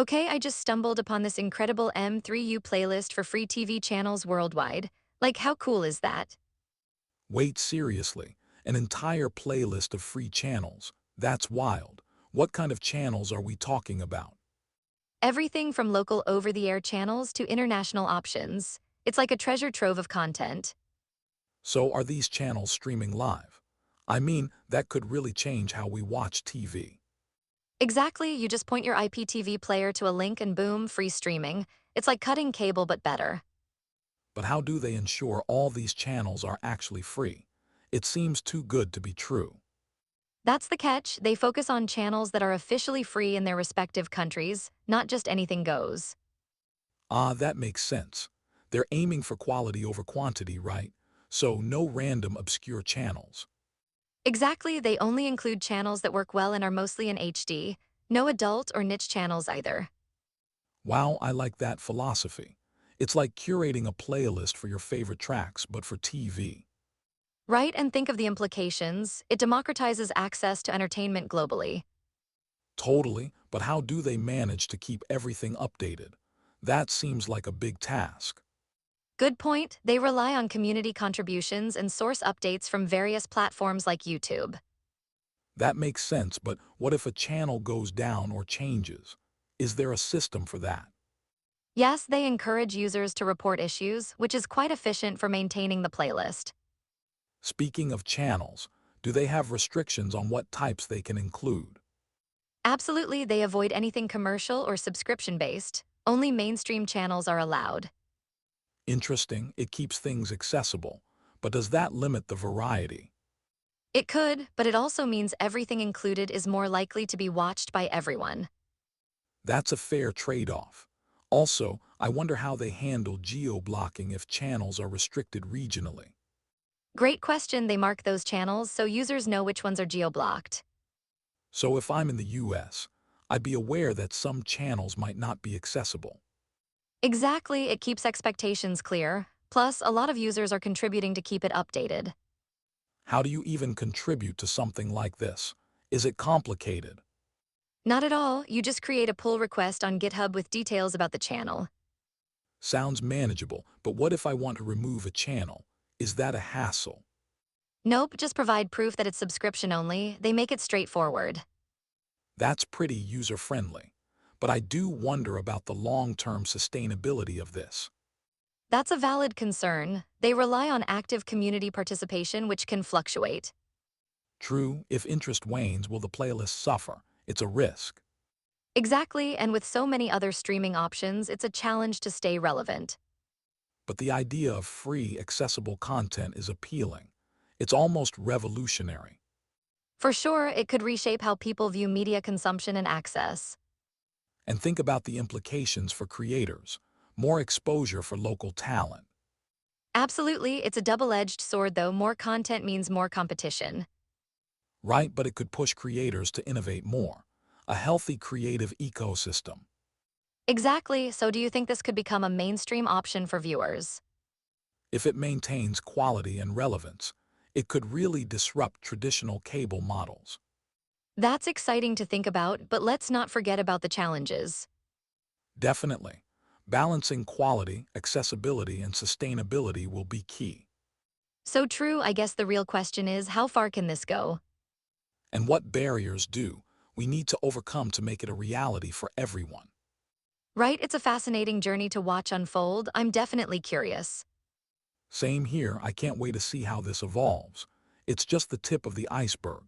Okay, I just stumbled upon this incredible M3U playlist for free TV channels worldwide. Like, how cool is that? Wait, seriously, an entire playlist of free channels. That's wild. What kind of channels are we talking about? Everything from local over-the-air channels to international options. It's like a treasure trove of content. So are these channels streaming live? I mean, that could really change how we watch TV. Exactly, you just point your IPTV player to a link and boom, free streaming. It's like cutting cable but better. But how do they ensure all these channels are actually free? It seems too good to be true. That's the catch, they focus on channels that are officially free in their respective countries, not just anything goes. Ah, that makes sense. They're aiming for quality over quantity, right? So no random obscure channels. Exactly, they only include channels that work well and are mostly in HD, no adult or niche channels either. Wow, I like that philosophy. It's like curating a playlist for your favorite tracks, but for TV. Right, and think of the implications. It democratizes access to entertainment globally. Totally, but how do they manage to keep everything updated? That seems like a big task. Good point, they rely on community contributions and source updates from various platforms like YouTube. That makes sense, but what if a channel goes down or changes? Is there a system for that? Yes, they encourage users to report issues, which is quite efficient for maintaining the playlist. Speaking of channels, do they have restrictions on what types they can include? Absolutely, they avoid anything commercial or subscription-based. Only mainstream channels are allowed. Interesting, it keeps things accessible, but does that limit the variety? It could, but it also means everything included is more likely to be watched by everyone. That's a fair trade-off. Also, I wonder how they handle geo-blocking if channels are restricted regionally. Great question, they mark those channels so users know which ones are geo-blocked. So if I'm in the US, I'd be aware that some channels might not be accessible. Exactly, it keeps expectations clear. Plus, a lot of users are contributing to keep it updated. How do you even contribute to something like this? Is it complicated? Not at all, you just create a pull request on GitHub with details about the channel. Sounds manageable, but what if I want to remove a channel? Is that a hassle? Nope, just provide proof that it's subscription only. They make it straightforward. That's pretty user-friendly. But I do wonder about the long-term sustainability of this. That's a valid concern. They rely on active community participation, which can fluctuate. True, if interest wanes, will the playlist suffer? It's a risk. Exactly, and with so many other streaming options, it's a challenge to stay relevant. But the idea of free, accessible content is appealing. It's almost revolutionary. For sure, it could reshape how people view media consumption and access. And think about the implications for creators. More exposure for local talent. Absolutely, it's a double-edged sword though. More content means more competition. Right, but it could push creators to innovate more. A healthy creative ecosystem. Exactly, so do you think this could become a mainstream option for viewers? If it maintains quality and relevance, it could really disrupt traditional cable models. That's exciting to think about, but let's not forget about the challenges. Definitely. Balancing quality, accessibility, and sustainability will be key. So true, I guess the real question is, how far can this go? And what barriers do we need to overcome to make it a reality for everyone? Right, it's a fascinating journey to watch unfold. I'm definitely curious. Same here, I can't wait to see how this evolves. It's just the tip of the iceberg.